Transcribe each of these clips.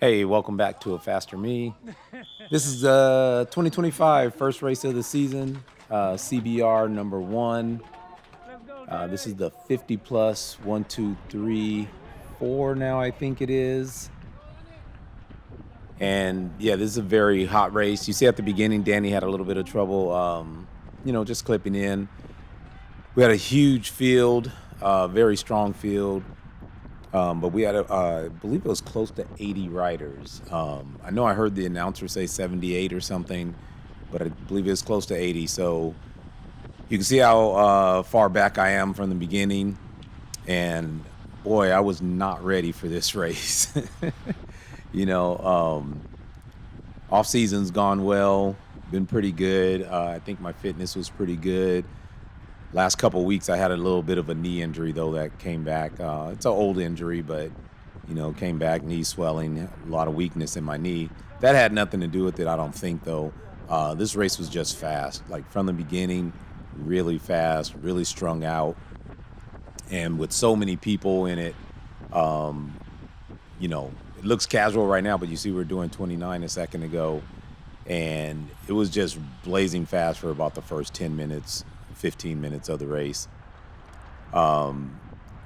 Hey, welcome back to a Faster Me. This is 2025 first race of the season, CBR number one. This is the 50 plus 1, 2, 3, 4 now, I think it is. And yeah, this is a very hot race. You see at the beginning, Danny had a little bit of trouble, just clipping in. We had a huge field, very strong field. But we had, I believe it was close to 80 riders. I know I heard the announcer say 78 or something, but I believe it was close to 80. So you can see how far back I am from the beginning. And boy, I was not ready for this race. you know, off season's gone well, been pretty good. I think my fitness was pretty good. Last couple of weeks, I had a little bit of a knee injury, though, that came back. It's an old injury, but, came back, knee swelling, a lot of weakness in my knee. That had nothing to do with it, I don't think, though. This race was just fast. Like, from the beginning, really fast, really strung out. And with so many people in it, it looks casual right now, but you see we're doing 29 a second ago. And it was just blazing fast for about the first 10 minutes. 15 minutes of the race.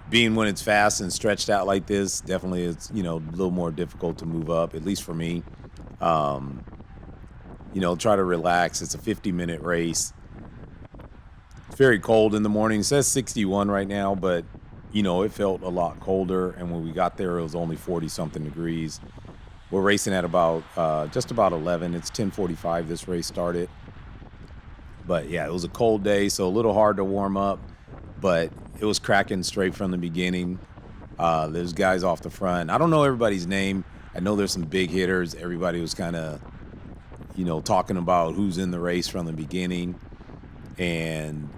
Being when it's fast and stretched out like this, definitely it's, a little more difficult to move up, at least for me. Try to relax. It's a 50-minute race. It's very cold in the morning. It says 61 right now, but, it felt a lot colder. And when we got there, it was only 40-something degrees. We're racing at about just about 11. It's 10:45 this race started. But yeah, it was a cold day, so a little hard to warm up, but it was cracking straight from the beginning. There's guys off the front. I don't know everybody's name. I know there's some big hitters. Everybody was kind of, talking about who's in the race from the beginning. And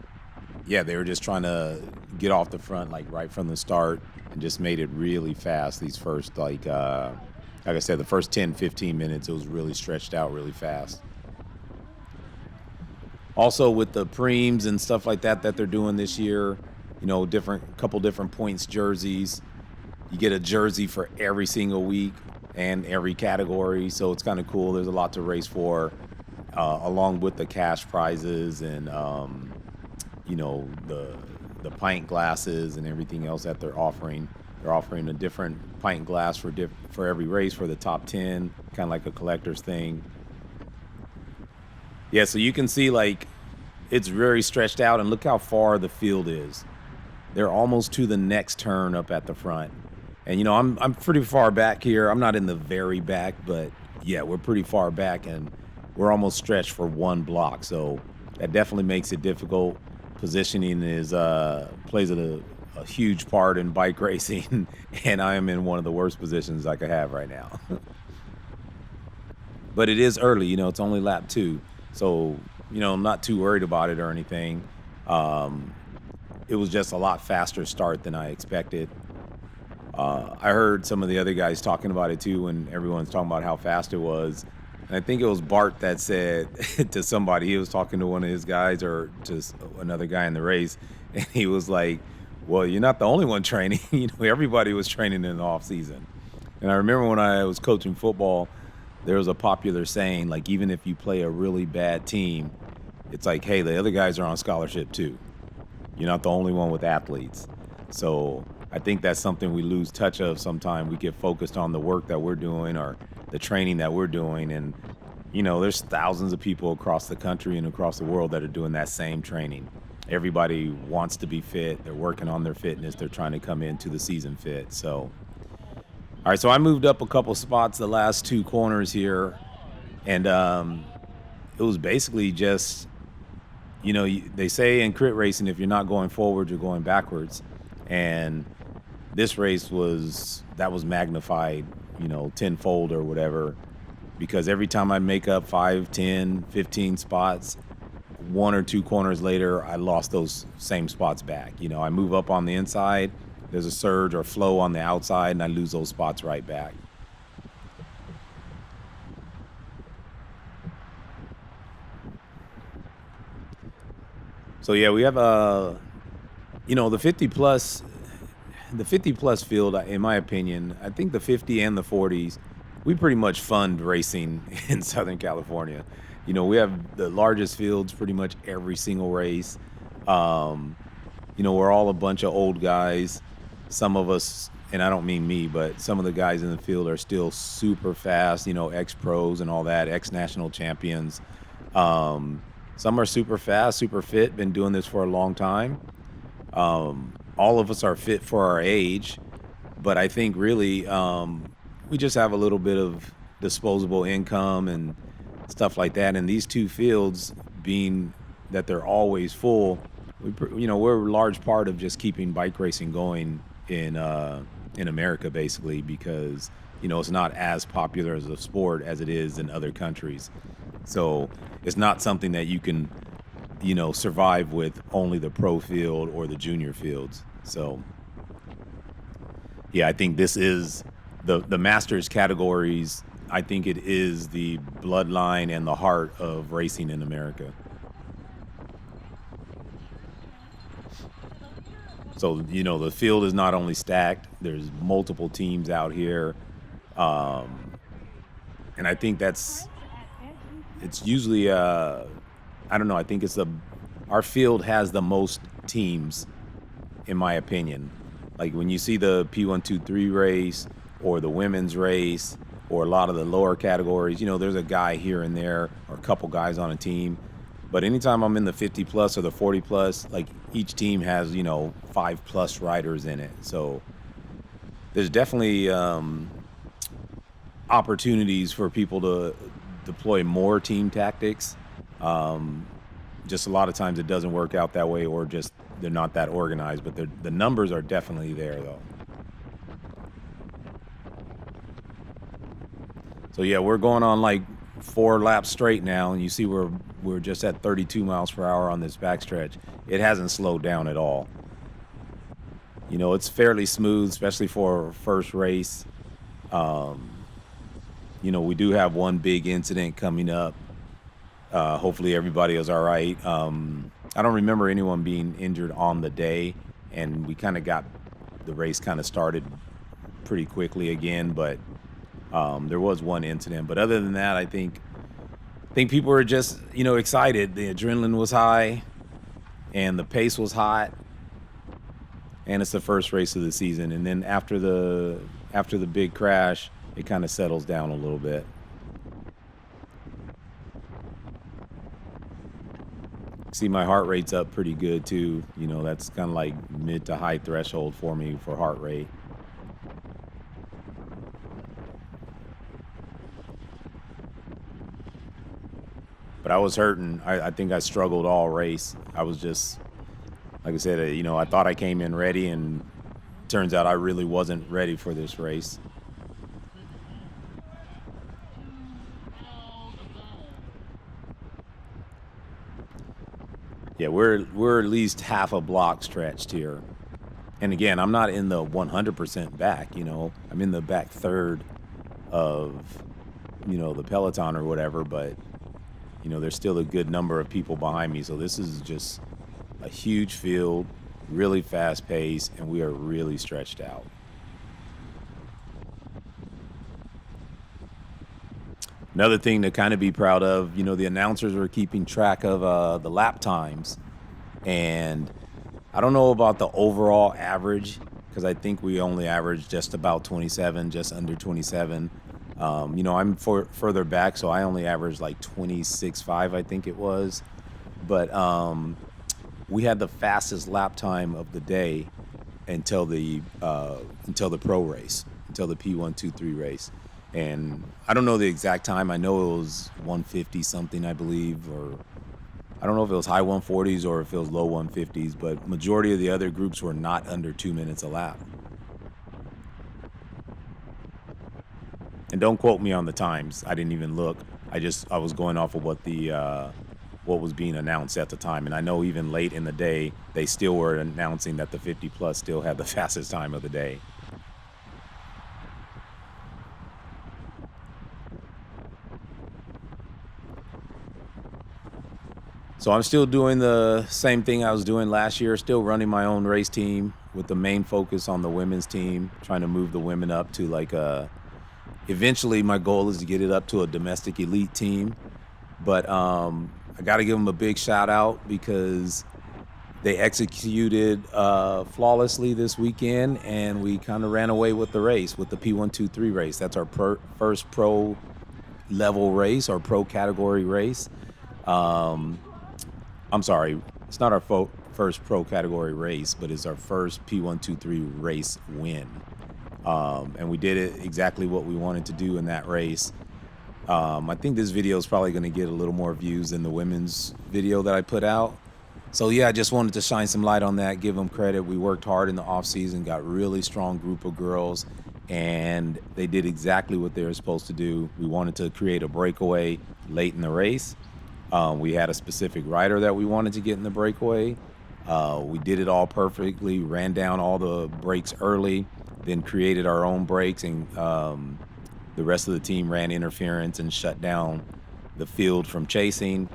yeah, they were just trying to get off the front, like right from the start, and just made it really fast. These first, like I said, the first 10, 15 minutes, it was really stretched out really fast. Also with the preems and stuff like that they're doing this year, couple different points jerseys. You get a jersey for every single week and every category, so it's kind of cool. There's a lot to race for, along with the cash prizes and the pint glasses and everything else that they're offering. They're offering a different pint glass for every race for the top 10, kind of like a collector's thing. Yeah, so you can see like it's very stretched out, and look how far the field is. They're almost to the next turn up at the front. And I'm pretty far back here. I'm not in the very back, but yeah, we're pretty far back, and we're almost stretched for one block. So that definitely makes it difficult. Positioning plays a huge part in bike racing, and I am in one of the worst positions I could have right now. But it is early, it's only lap 2. So, I'm not too worried about it or anything. It was just a lot faster start than I expected. I heard some of the other guys talking about it too, when everyone's talking about how fast it was. And I think it was Bart that said to somebody, he was talking to one of his guys or to another guy in the race, and he was like, well, you're not the only one training. Everybody was training in the off season. And I remember when I was coaching football, there was a popular saying, like, even if you play a really bad team, it's like, hey, the other guys are on scholarship too. You're not the only one with athletes. So I think that's something we lose touch of sometimes. We get focused on the work that we're doing or the training that we're doing. And, there's thousands of people across the country and across the world that are doing that same training. Everybody wants to be fit. They're working on their fitness. They're trying to come into the season fit. So all right, so I moved up a couple spots the last 2 corners here, and it was basically just, they say in crit racing, if you're not going forward, you're going backwards. And this race was magnified, tenfold or whatever, because every time I make up 5, 10, 15 spots, 1 or 2 corners later, I lost those same spots back. I move up on the inside, there's a surge or flow on the outside, and I lose those spots right back. So yeah, we have the 50 plus field. In my opinion, I think the 50 and the 40s we pretty much fund racing in Southern California. We have the largest fields pretty much every single race. Um, we're all a bunch of old guys. Some of us, and I don't mean me, but some of the guys in the field are still super fast, ex pros and all that, ex national champions. Um, some are super fast, super fit, been doing this for a long time. All of us are fit for our age, but I think really we just have a little bit of disposable income and stuff like that. And these two fields, being that they're always full, we're a large part of just keeping bike racing going in America, basically, because it's not as popular as a sport as it is in other countries. So it's not something that you can survive with only the pro field or the junior fields. So yeah, I think this is the masters categories. I think it is the bloodline and the heart of racing in America. So the field is not only stacked. There's multiple teams out here, um, and I think it's usually I don't know. I think our field has the most teams, in my opinion. Like when you see the P123 race or the women's race or a lot of the lower categories, there's a guy here and there or a couple guys on a team. But anytime I'm in the 50 plus or the 40 plus, like each team has, 5+ riders in it. So there's definitely opportunities for people to deploy more team tactics. Um, just a lot of times it doesn't work out that way, or just they're not that organized, but the numbers are definitely there though. So yeah, we're going on like 4 laps straight now, and you see we're just at 32 miles per hour on this backstretch. It hasn't slowed down at all. It's fairly smooth, especially for first race. Um, we do have one big incident coming up. Hopefully everybody is all right. I don't remember anyone being injured on the day, and we kind of got the race kind of started pretty quickly again, but there was one incident. But other than that, I think people were just excited. The adrenaline was high, and the pace was hot, and it's the first race of the season. And then after the big crash, it kind of settles down a little bit. See, my heart rate's up pretty good too. That's kind of like mid to high threshold for me for heart rate. But I was hurting. I think I struggled all race. I was just, like I said, I thought I came in ready, and turns out I really wasn't ready for this race. Yeah, we're at least half a block stretched here. And again, I'm not in the 100% back, I'm in the back third of, the peloton or whatever, but, there's still a good number of people behind me. So this is just a huge field, really fast pace, and we are really stretched out. Another thing to kind of be proud of, the announcers were keeping track of the lap times. And I don't know about the overall average, because I think we only averaged just about 27, just under 27. I'm further back, so I only averaged like 26.5, I think it was. But we had the fastest lap time of the day until the pro race, until the P123 race. And I don't know the exact time. I know it was 150 something, I believe, or I don't know if it was high 140s or if it was low 150s, but majority of the other groups were not under 2 minutes a lap. And don't quote me on the times. I didn't even look. I was going off of what was being announced at the time. And I know even late in the day, they still were announcing that the 50 plus still had the fastest time of the day. So I'm still doing the same thing I was doing last year, still running my own race team with the main focus on the women's team, trying to move the women up to like a Eventually, my goal is to get it up to a domestic elite team. But I got to give them a big shout out because they executed flawlessly this weekend, and we kind of ran away with the race with the P123 race. That's our first pro level race or pro category race. I'm sorry, it's not our first pro category race, but it's our first P123 race win. And we did it exactly what we wanted to do in that race. I think this video is probably going to get a little more views than the women's video that I put out. So yeah, I just wanted to shine some light on that, give them credit. We worked hard in the off season, got a really strong group of girls, and they did exactly what they were supposed to do. We wanted to create a breakaway late in the race. We had a specific rider that we wanted to get in the breakaway. We did it all perfectly, ran down all the breaks early, then created our own breaks, and the rest of the team ran interference and shut down the field from chasing.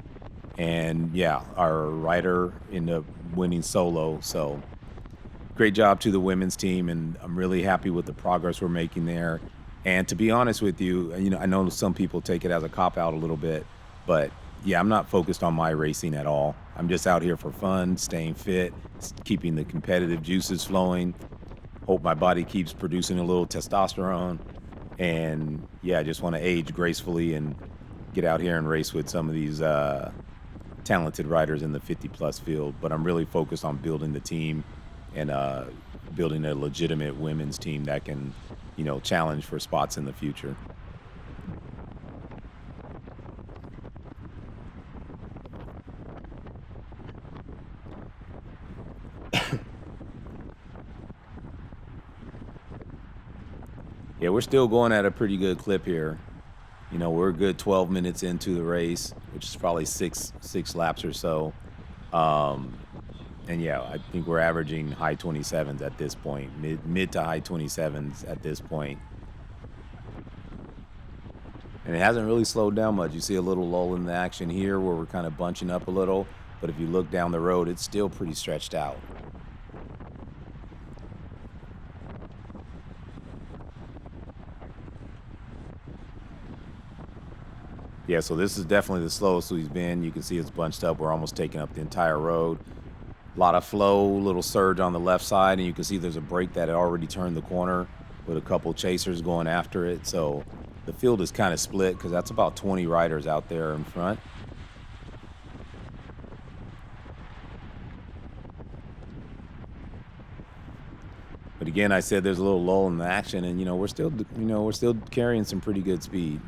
And yeah, our rider ended up winning solo. So great job to the women's team, and I'm really happy with the progress we're making there. And to be honest with you, I know some people take it as a cop-out a little bit, but yeah, I'm not focused on my racing at all. I'm just out here for fun, staying fit, keeping the competitive juices flowing. Hope my body keeps producing a little testosterone. And yeah, I just want to age gracefully and get out here and race with some of these talented riders in the 50-plus field. But I'm really focused on building the team and building a legitimate women's team that can, challenge for spots in the future. Yeah, we're still going at a pretty good clip here. We're a good 12 minutes into the race, which is probably six laps or so. And yeah, I think we're averaging high 27s at this point, mid to high 27s at this point. And it hasn't really slowed down much. You see a little lull in the action here where we're kind of bunching up a little, but if you look down the road, it's still pretty stretched out. Yeah, so this is definitely the slowest we've been. You can see it's bunched up. We're almost taking up the entire road. A lot of flow, little surge on the left side, and you can see there's a break that had already turned the corner with a couple chasers going after it. So the field is kind of split because that's about 20 riders out there in front. But again, I said there's a little lull in the action, and we're still carrying some pretty good speed.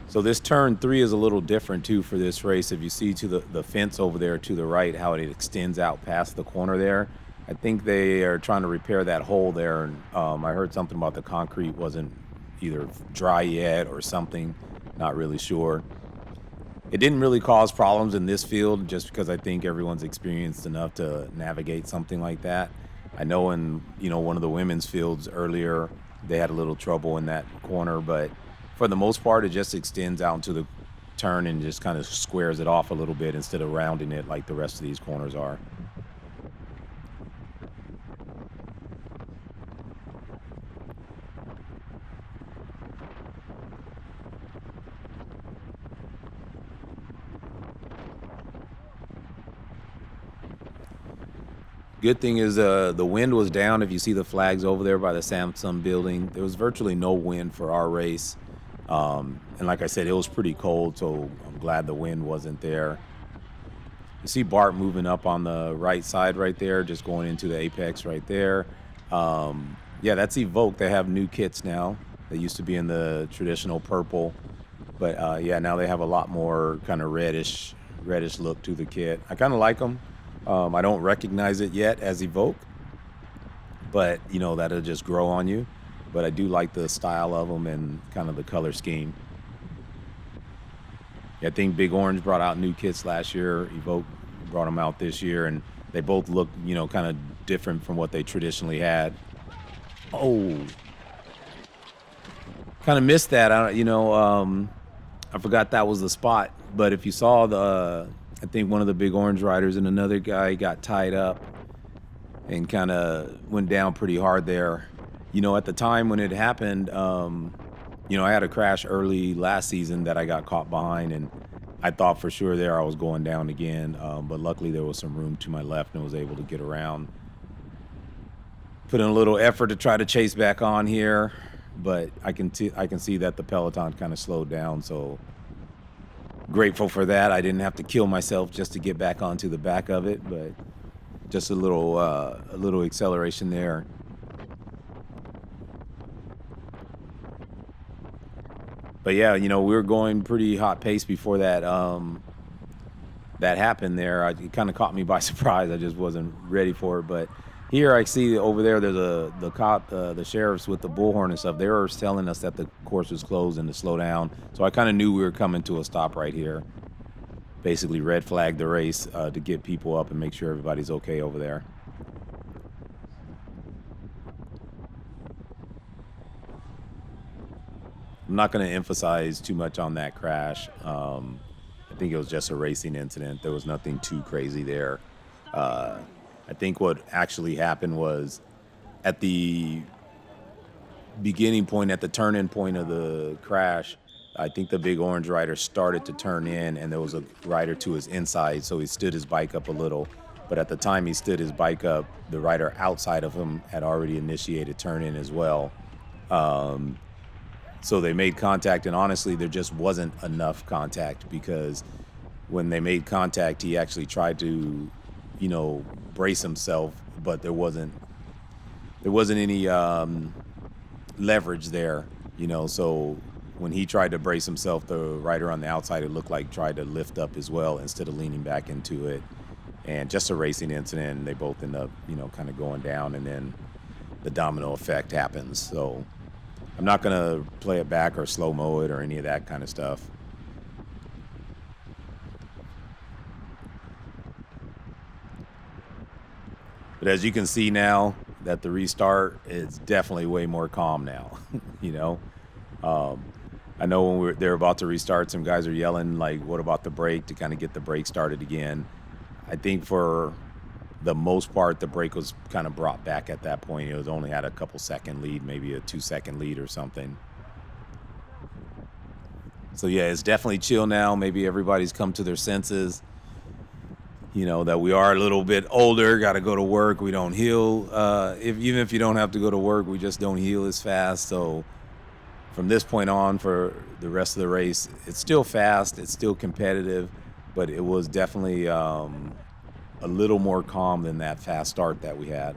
So this turn 3 is a little different too for this race. If you see to the fence over there to the right, how it extends out past the corner there, I think they are trying to repair that hole there. And I heard something about the concrete wasn't either dry yet or something, not really sure. It didn't really cause problems in this field just because I think everyone's experienced enough to navigate something like that. I know in one of the women's fields earlier, they had a little trouble in that corner, but for the most part, it just extends out into the turn and just kind of squares it off a little bit instead of rounding it like the rest of these corners are. Good thing is the wind was down. If you see the flags over there by the Samsung building, there was virtually no wind for our race. And like I said, it was pretty cold, so I'm glad the wind wasn't there. You see Bart moving up on the right side right there, just going into the apex right there. Yeah, that's Evoke. They have new kits now. They used to be in the traditional purple, but yeah, now they have a lot more kind of reddish look to the kit. I kind of like them. I don't recognize it yet as Evoke, but that'll just grow on you. But I do like the style of them and kind of the color scheme. I think Big Orange brought out new kits last year. Evoke brought them out this year, and they both look, kind of different from what they traditionally had. Oh, kind of missed that. I forgot that was the spot But if you saw I think one of the big orange riders and another guy got tied up and kind of went down pretty hard there. At the time when it happened, I had a crash early last season that I got caught behind, and I thought for sure there I was going down again. But luckily there was some room to my left and was able to get around. Put in a little effort to try to chase back on here, but I can see that the peloton kind of slowed down. So grateful for that. I didn't have to kill myself just to get back onto the back of it, but just a little acceleration there. But yeah, we were going pretty hot pace before that that happened there. It kind of caught me by surprise. I just wasn't ready for it. But here I see over there, there's the cop, the sheriffs with the bullhorn and stuff. They were telling us that the course was closed and to slow down. So I kind of knew we were coming to a stop right here. Basically red flagged the race to get people up and make sure everybody's okay over there. I'm not going to emphasize too much on that crash. I think it was just a racing incident. There was nothing too crazy there. I think what actually happened was at the beginning point, at the turn-in point of the crash, I think the big orange rider started to turn in, and there was a rider to his inside, so he stood his bike up a little. But at the time he stood his bike up, the rider outside of him had already initiated turn-in as well. So they made contact, and honestly, there just wasn't enough contact, because when they made contact, he actually tried to, brace himself, but there wasn't any leverage there, So when he tried to brace himself, the rider on the outside, it looked like tried to lift up as well instead of leaning back into it. And just a racing incident, and they both end up, kind of going down, and then the domino effect happens. So I'm not going to play it back or slow-mo it or any of that kind of stuff. But as you can see now that the restart is definitely way more calm now, I know when they're about to restart, some guys are yelling, like, what about the brake, to kind of get the brake started again. I think for the most part, the brake was kind of brought back at that point. It was only had a couple second lead, maybe a 2-second lead or something. So yeah, it's definitely chill now. Maybe everybody's come to their senses, that we are a little bit older, got to go to work. We don't heal. Even if you don't have to go to work, we just don't heal as fast. So from this point on, for the rest of the race, it's still fast, it's still competitive, but it was definitely a little more calm than that fast start that we had.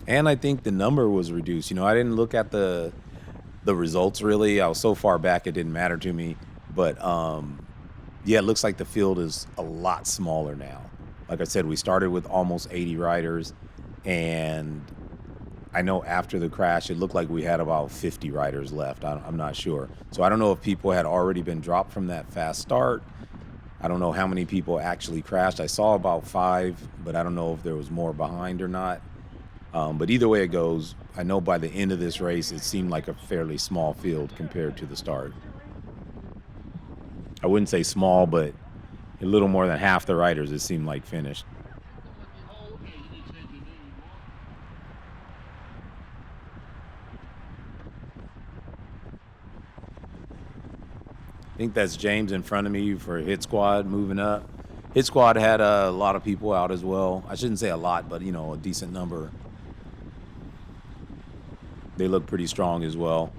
And I think the number was reduced. I didn't look at the results really. I was so far back it didn't matter to me. But yeah, it looks like the field is a lot smaller now. Like I said, we started with almost 80 riders, and I know after the crash, it looked like we had about 50 riders left. I'm not sure. So I don't know if people had already been dropped from that fast start. I don't know how many people actually crashed. I saw about 5, but I don't know if there was more behind or not. But either way it goes, I know by the end of this race, it seemed like a fairly small field compared to the start. I wouldn't say small, but a little more than half the riders, it seemed like, finished. I think that's James in front of me for Hit Squad moving up. Hit Squad had a lot of people out as well. I shouldn't say a lot, but, a decent number. They look pretty strong as well.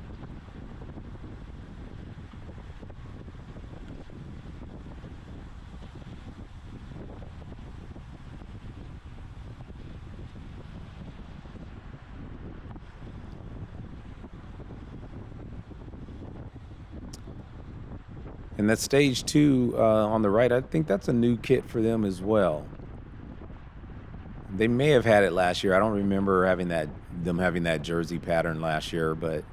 And that stage 2 on the right, I think that's a new kit for them as well. They may have had it last year. I don't remember them having that jersey pattern last year, but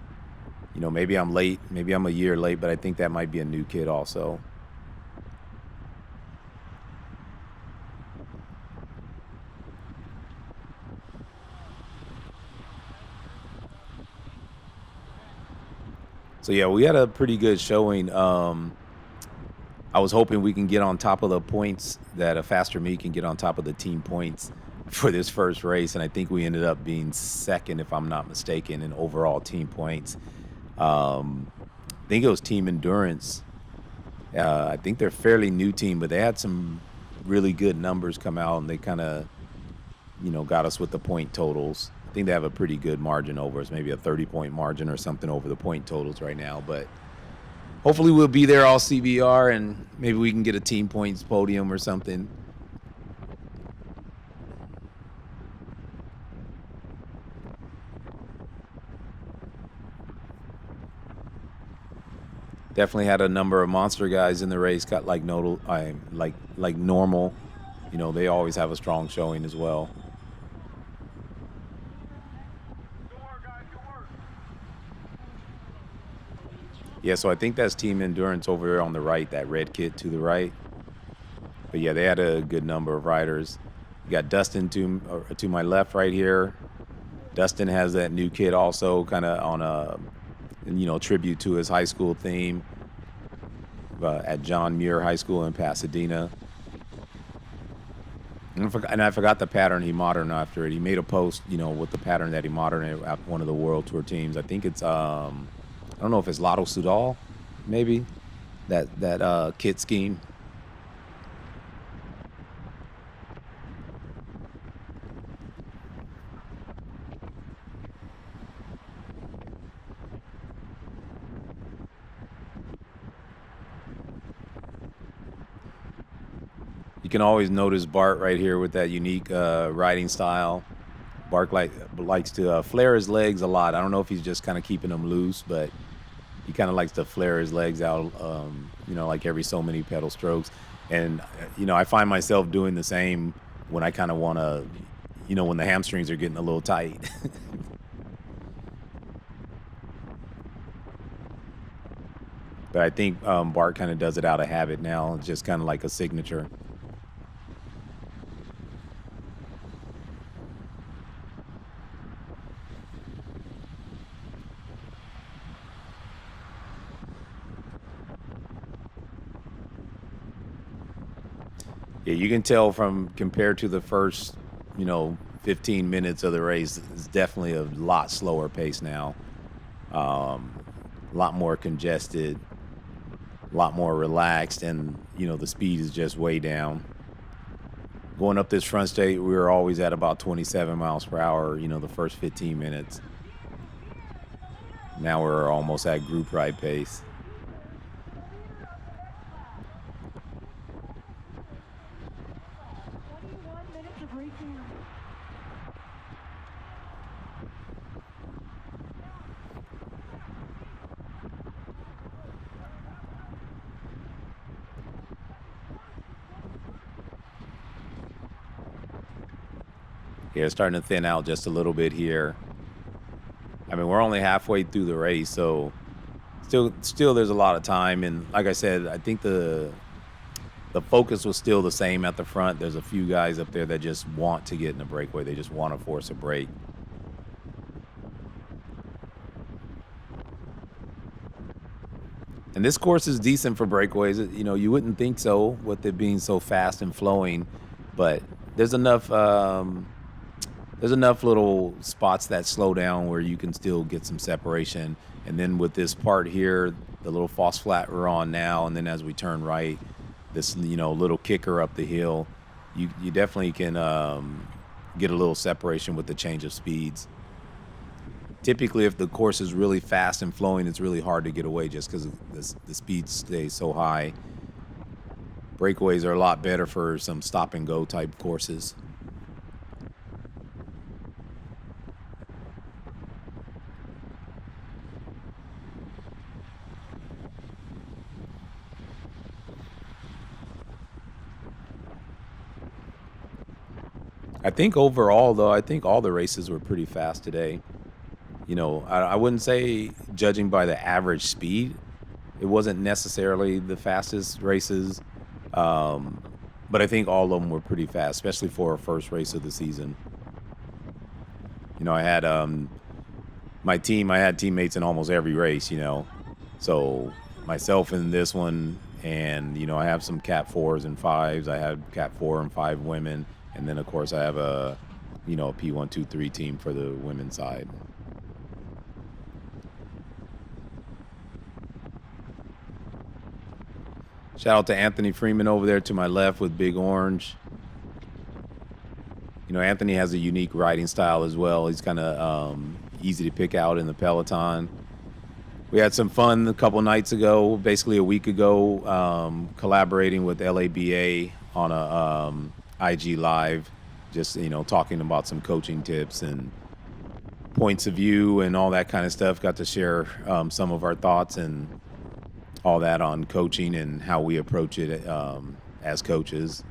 maybe I'm late. Maybe I'm a year late, but I think that might be a new kit also. So yeah, we had a pretty good showing. I was hoping we can get on top of the points, that a faster me can get on top of the team points for this first race, and I think we ended up being second, if I'm not mistaken, in overall team points. I think it was team endurance. I think they're a fairly new team, but they had some really good numbers come out, and they kind of, got us with the point totals. I think they have a pretty good margin over us, maybe a 30-point margin or something over the point totals right now. But hopefully we'll be there all CBR, and maybe we can get a team points podium or something. Definitely had a number of monster guys in the race. Got like nodal, like normal. They always have a strong showing as well. Yeah, so I think that's Team Endurance over there on the right, that red kit to the right. But yeah, they had a good number of riders. You got Dustin to my left right here. Dustin has that new kit also, kind of on a tribute to his high school theme at John Muir High School in Pasadena. And I forgot the pattern he modeled after it. He made a post, with the pattern that he modeled at one of the World Tour teams. I think it's I don't know if it's Lotto Sudal, maybe that kit scheme. You can always notice Bart right here with that unique riding style. Bart likes to flare his legs a lot. I don't know if he's just kind of keeping them loose, but he kind of likes to flare his legs out, like every so many pedal strokes. And, I find myself doing the same when I kind of want to, when the hamstrings are getting a little tight. But I think Bart kind of does it out of habit now. It's just kind of like a signature. Yeah, you can tell from compared to the first, 15 minutes of the race, it's definitely a lot slower pace now. A lot more congested, a lot more relaxed, and, the speed is just way down. Going up this front straight, we were always at about 27 miles per hour, the first 15 minutes. Now we're almost at group ride pace. Yeah, it's starting to thin out just a little bit here. I mean, we're only halfway through the race, so still there's a lot of time. And like I said, I think the focus was still the same at the front. There's a few guys up there that just want to get in a breakaway. They just want to force a break. And this course is decent for breakaways. You wouldn't think so with it being so fast and flowing, but there's enough little spots that slow down where you can still get some separation. And then with this part here, the little false flat we're on now, and then as we turn right, this little kicker up the hill, you definitely can get a little separation with the change of speeds. Typically, if the course is really fast and flowing, it's really hard to get away just because the speed stays so high. Breakaways are a lot better for some stop and go type courses. I think overall, though, I think all the races were pretty fast today. I wouldn't say, judging by the average speed, it wasn't necessarily the fastest races. But I think all of them were pretty fast, especially for a first race of the season. I had my team. I had teammates in almost every race. So myself in this one, and I have some Cat 4s and 5s. I have Cat 4 and 5 women, and then of course I have a P123 team for the women's side. Shout out to Anthony Freeman over there to my left with Big Orange. Anthony has a unique riding style as well. He's kind of easy to pick out in the peloton. We had some fun a couple nights ago, basically a week ago, collaborating with LABA on a IG Live, just talking about some coaching tips and points of view and all that kind of stuff. Got to share some of our thoughts and all that on coaching and how we approach it as coaches.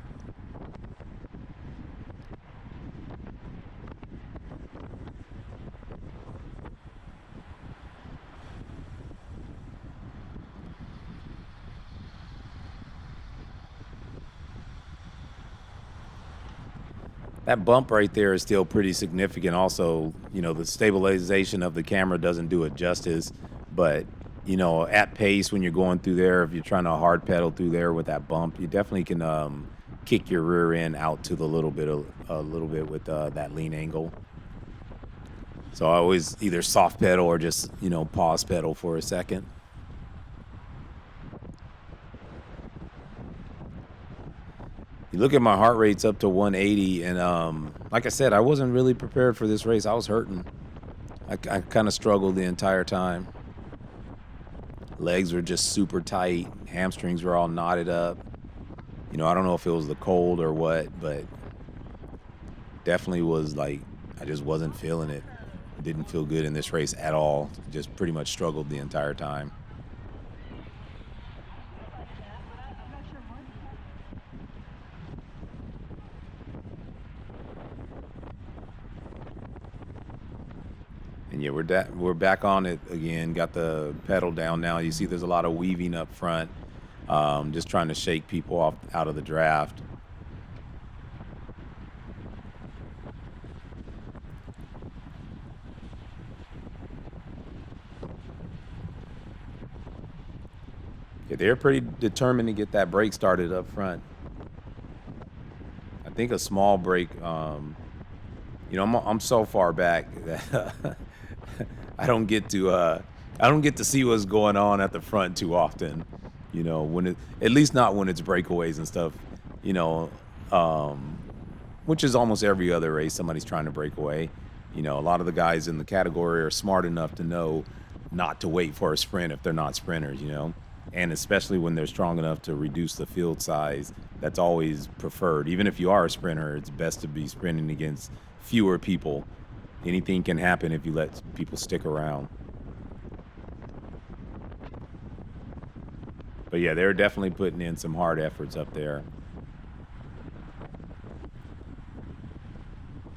That bump right there is still pretty significant. Also, the stabilization of the camera doesn't do it justice, but at pace when you're going through there, if you're trying to hard pedal through there with that bump, you definitely can kick your rear end out to a little bit with that lean angle. So I always either soft pedal or just pause pedal for a second. You look at my heart rate's up to 180, and like I said, I wasn't really prepared for this race. I was hurting. I kind of struggled the entire time. Legs were just super tight. Hamstrings were all knotted up. I don't know if it was the cold or what, but definitely was like I just wasn't feeling it. Didn't feel good in this race at all. Just pretty much struggled the entire time. And yeah, we're back on it again. Got the pedal down now. You see there's a lot of weaving up front. Just trying to shake people out of the draft. Yeah, they're pretty determined to get that break started up front. I think a small break. I'm so far back that I don't get to see what's going on at the front too often. At least not when it's breakaways and stuff. Which is almost every other race somebody's trying to break away. A lot of the guys in the category are smart enough to know not to wait for a sprint if they're not sprinters. And especially when they're strong enough to reduce the field size, that's always preferred. Even if you are a sprinter, it's best to be sprinting against fewer people. Anything can happen if you let people stick around. But yeah, they're definitely putting in some hard efforts up there.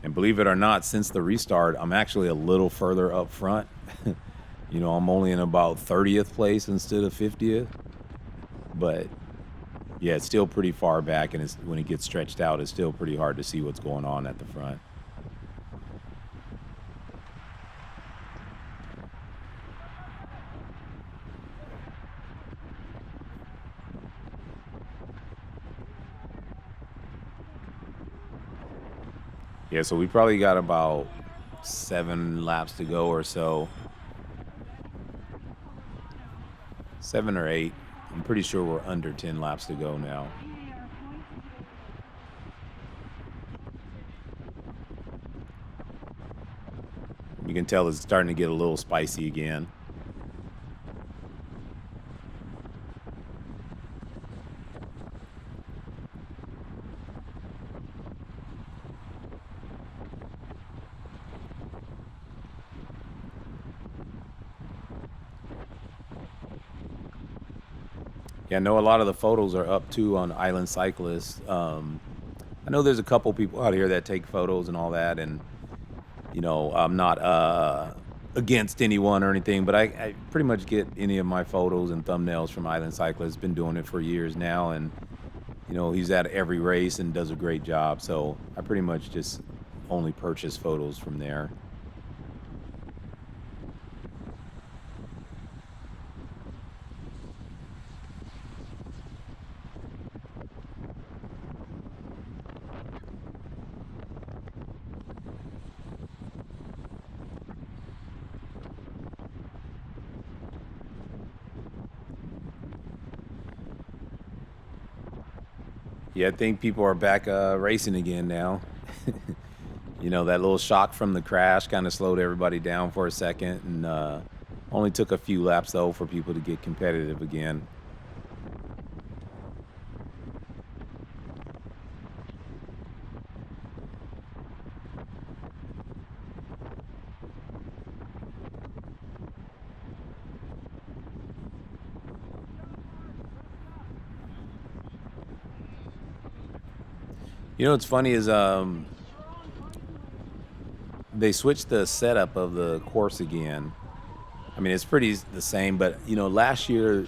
And believe it or not, since the restart, I'm actually a little further up front. I'm only in about 30th place instead of 50th. But yeah, it's still pretty far back, and when it gets stretched out, it's still pretty hard to see what's going on at the front. Yeah, so we probably got about 7 laps to go or so. 7 or 8. I'm pretty sure we're under 10 laps to go now. You can tell it's starting to get a little spicy again. Yeah, I know a lot of the photos are up too on Island Cyclists. I know there's a couple people out here that take photos and all that, and I'm not against anyone or anything, but I pretty much get any of my photos and thumbnails from Island Cyclists. Been doing it for years now, and he's at every race and does a great job. So I pretty much just only purchase photos from there. Yeah, I think people are back racing again now. You know, that little shock from the crash kind of slowed everybody down for a second, and only took a few laps though for people to get competitive again. You know what's funny is they switched the setup of the course again. I mean, it's pretty the same, but you know, last year,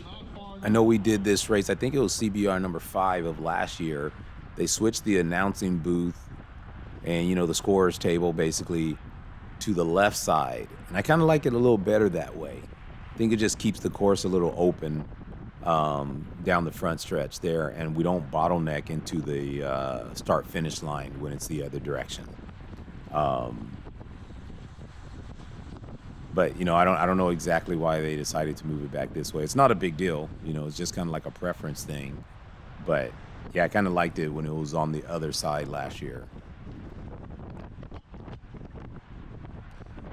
I know we did this race. I think it was CBR number 5 of last year. They switched the announcing booth and, you know, the scorers table basically to the left side. And I kind of like it a little better that way. I think it just keeps the course a little open down the front stretch there, and we don't bottleneck into the start finish line when it's the other direction. Um, but you know, I don't know exactly why they decided to move it back this way. It's not a big deal, you know. It's just kind of like a preference thing. But yeah, I kind of liked it when it was on the other side last year.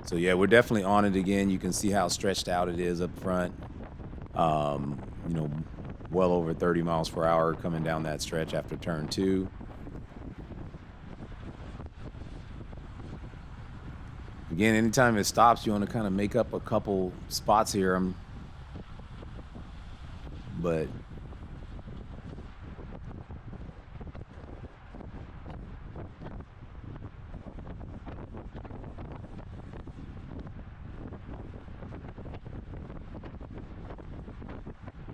So yeah, we're definitely on it again. You can see how stretched out it is up front. You know, well over 30 miles per hour coming down that stretch after turn 2. Again, anytime it stops, you want to kind of make up a couple spots here. But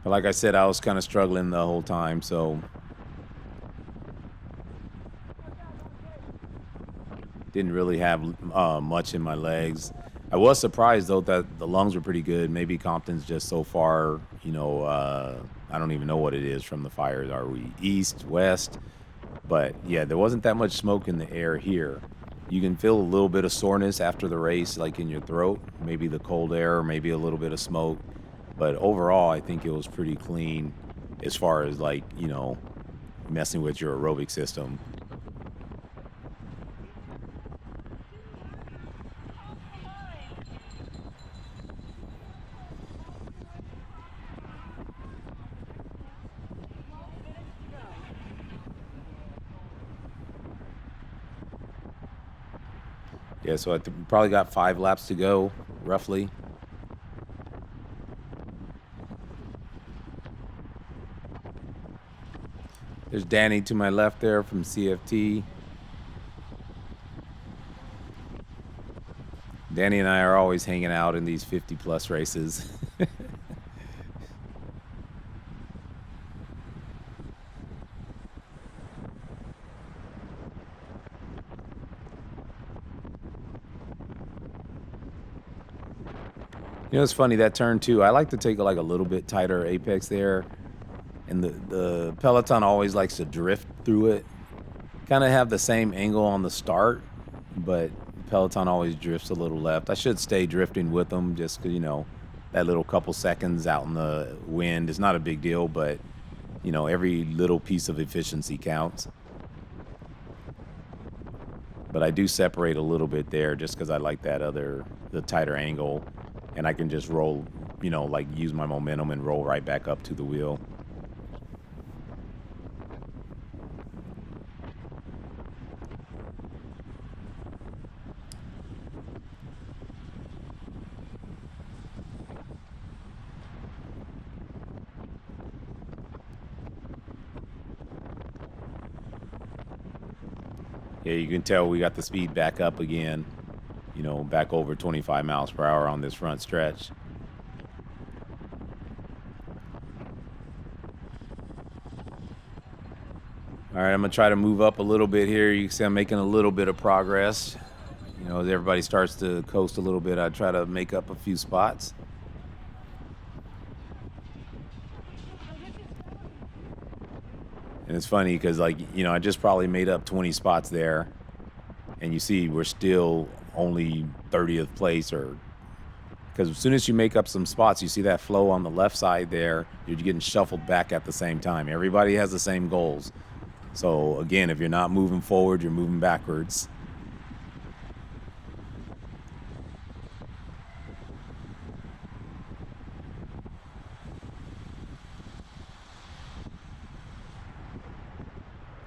like I said, I was kind of struggling the whole time, so didn't really have much in my legs. I was surprised though that the lungs were pretty good. Maybe Compton's just so far, you know, I don't even know what it is from the fires. Are we east, west? But yeah, there wasn't that much smoke in the air here. You can feel a little bit of soreness after the race, like in your throat, maybe the cold air, or maybe a little bit of smoke. But overall, I think it was pretty clean as far as like, you know, messing with your aerobic system. Yeah, so probably got 5 laps to go, roughly. There's Danny to my left there from CFT. Danny and I are always hanging out in these 50-plus races. You know, it's funny, that turn 2, I like to take like a little bit tighter apex there. And the Peloton always likes to drift through it. Kind of have the same angle on the start, but Peloton always drifts a little left. I should stay drifting with them just because, you know, that little couple seconds out in the wind is not a big deal, but, you know, every little piece of efficiency counts. But I do separate a little bit there just because I like the tighter angle, and I can just roll, you know, like use my momentum and roll right back up to the wheel. Yeah, you can tell we got the speed back up again, you know, back over 25 miles per hour on this front stretch. All right, I'm going to try to move up a little bit here. You can see I'm making a little bit of progress. You know, as everybody starts to coast a little bit, I try to make up a few spots. And it's funny because, like, you know, I just probably made up 20 spots there. And you see we're still only 30th place, or because as soon as you make up some spots, you see that flow on the left side there, you're getting shuffled back at the same time. Everybody has the same goals. So again, if you're not moving forward, you're moving backwards.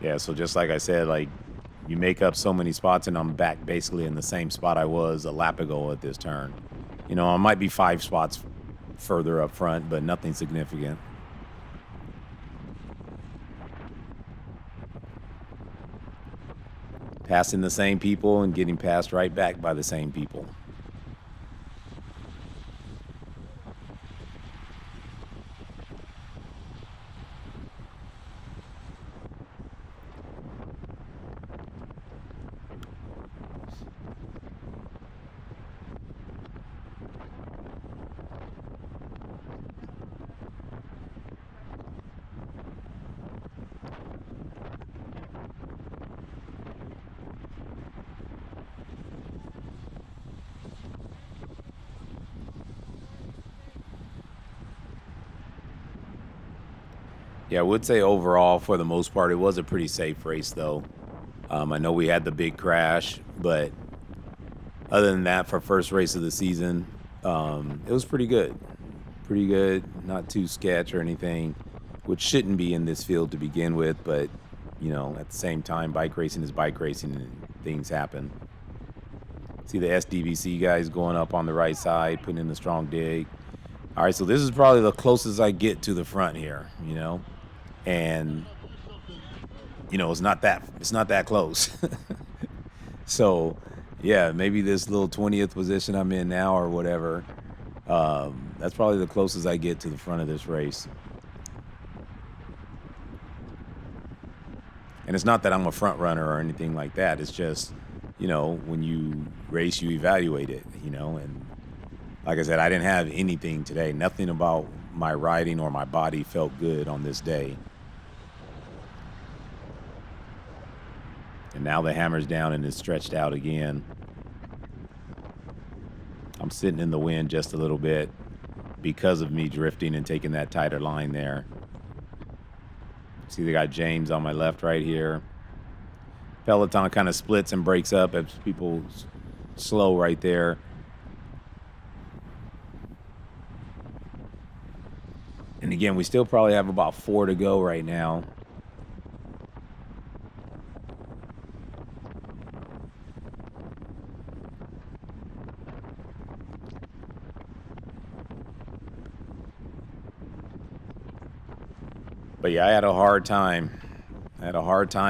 Yeah, so just like I said, like you make up so many spots, and I'm back basically in the same spot I was a lap ago at this turn. I might be 5 spots further up front, but nothing significant. Passing the same people and getting passed right back by the same people. Yeah, I would say overall, for the most part, it was a pretty safe race, though. I know we had the big crash, but other than that, for first race of the season, it was pretty good. Pretty good, not too sketch or anything, which shouldn't be in this field to begin with, but, at the same time, bike racing is bike racing and things happen. See the SDBC guys going up on the right side, putting in the strong dig. All right, so this is probably the closest I get to the front here, and it's not that close. So yeah, maybe this little 20th position I'm in now or whatever, that's probably the closest I get to the front of this race. And it's not that I'm a front runner or anything like that. It's just, when you race, you evaluate it, and like I said, I didn't have anything today. Nothing about my riding or my body felt good on this day. And now the hammer's down and it's stretched out again. I'm sitting in the wind just a little bit because of me drifting and taking that tighter line there. See, they got James on my left right here. Peloton kind of splits and breaks up as people slow right there. And again, we still probably have about 4 to go right now. But yeah, I had a hard time.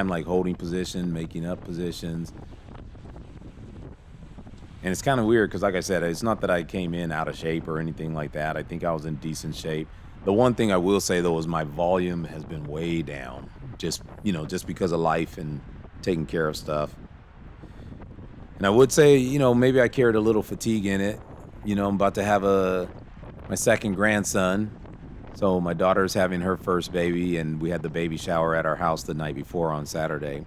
Like holding position, making up positions. And it's kind of weird because, like I said, it's not that I came in out of shape or anything like that. I think I was in decent shape. The one thing I will say, though, is my volume has been way down just because of life and taking care of stuff. And I would say, maybe I carried a little fatigue in it. I'm about to have my second grandson. So my daughter's having her first baby, and we had the baby shower at our house the night before on Saturday.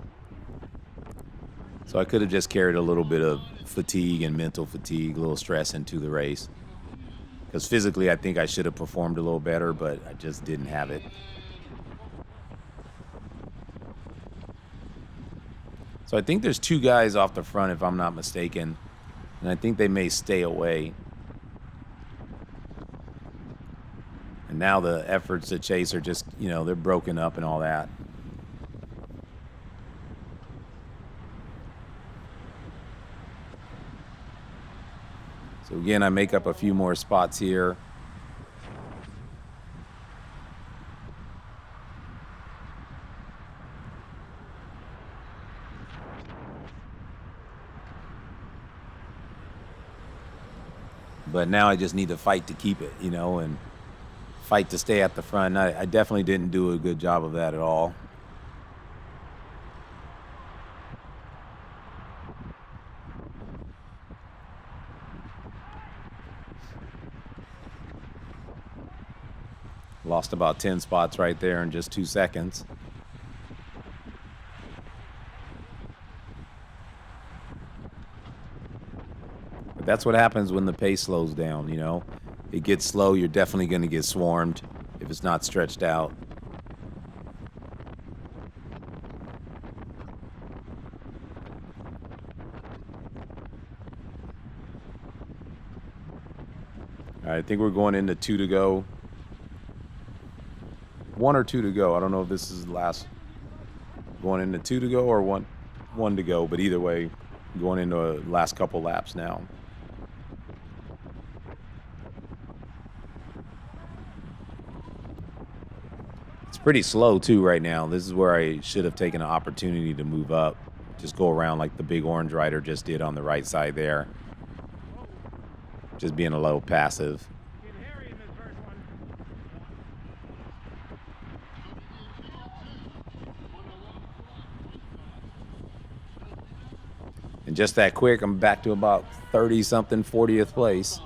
So I could have just carried a little bit of fatigue and mental fatigue, a little stress into the race. Because physically, I think I should have performed a little better, but I just didn't have it. So I think there's 2 guys off the front, if I'm not mistaken, and I think they may stay away. And now the efforts to chase are just, they're broken up and all that. So again, I make up a few more spots here. But now I just need to fight to keep it, and fight to stay at the front. I definitely didn't do a good job of that at all. Lost about 10 spots right there in just 2 seconds. But that's what happens when the pace slows down, It gets slow, you're definitely going to get swarmed if it's not stretched out. All right, I think we're going into 2 to go. 1 or 2 to go. I don't know if this is the last, going into 2 to go or one to go, but either way, going into a last couple laps now. It's pretty slow too right now. This is where I should have taken an opportunity to move up. Just go around like the big orange rider just did on the right side there. Just being a little passive. And just that quick, I'm back to about 30-something, 40th place.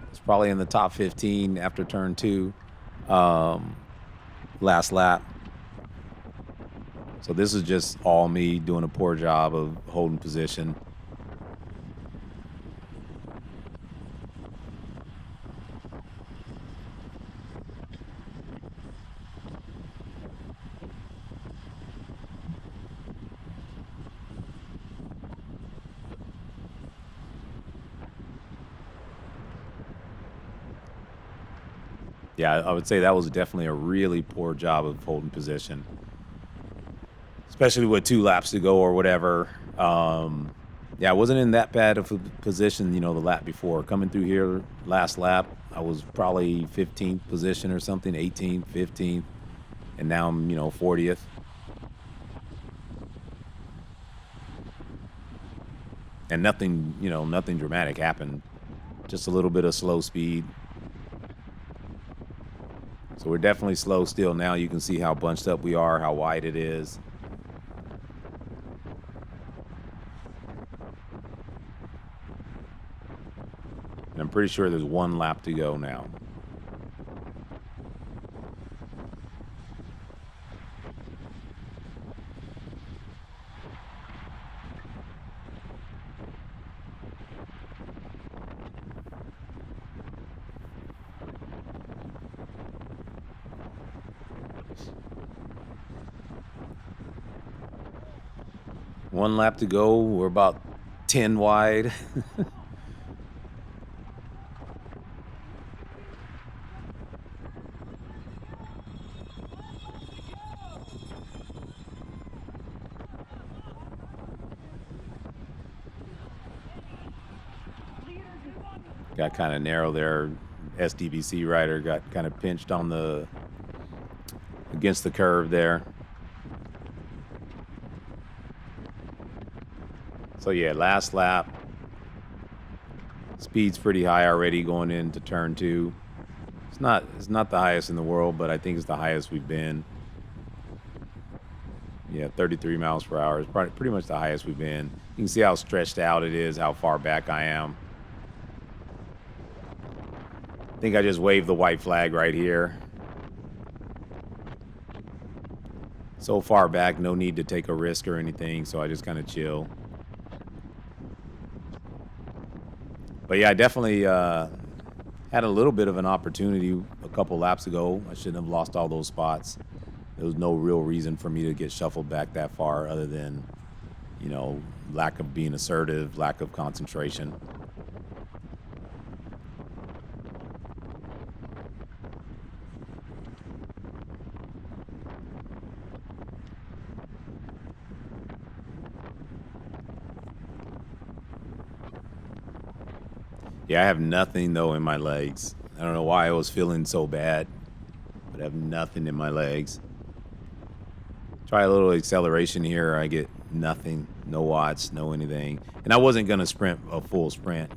It's probably in the top 15 after turn 2, last lap. So this is just all me doing a poor job of holding position. Yeah, I would say that was definitely a really poor job of holding position, especially with 2 laps to go or whatever. Yeah, I wasn't in that bad of a position, the lap before. Coming through here last lap, I was probably 15th position or something, 18th, 15th, and now I'm, 40th. And nothing, nothing dramatic happened. Just a little bit of slow speed. So we're definitely slow still. Now you can see how bunched up we are, how wide it is. And I'm pretty sure there's 1 lap to go now. One lap to go. We're about 10 wide. Got kind of narrow there. SDBC rider got kind of pinched on against the curve there. So yeah, last lap. Speed's pretty high already going into turn 2. It's not the highest in the world, but I think it's the highest we've been. Yeah, 33 miles per hour is pretty much the highest we've been. You can see how stretched out it is, how far back I am. I think I just waved the white flag right here. So far back, no need to take a risk or anything, so I just kind of chill. But yeah, I definitely had a little bit of an opportunity a couple laps ago. I shouldn't have lost all those spots. There was no real reason for me to get shuffled back that far other than, lack of being assertive, lack of concentration. Yeah, I have nothing, though, in my legs. I don't know why I was feeling so bad, but I have nothing in my legs. Try a little acceleration here. I get nothing, no watts, no anything. And I wasn't going to sprint a full sprint.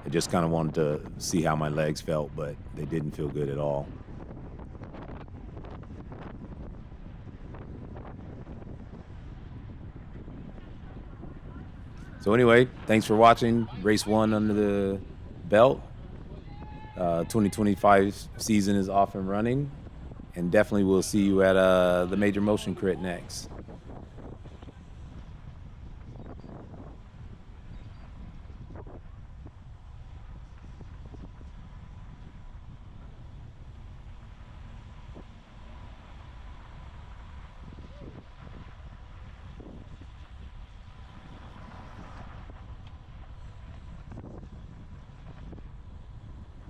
I just kind of wanted to see how my legs felt, but they didn't feel good at all. So anyway, thanks for watching. Race 1 under the belt. 2025 season is off and running, and definitely we'll see you at the Major Motion Crit next.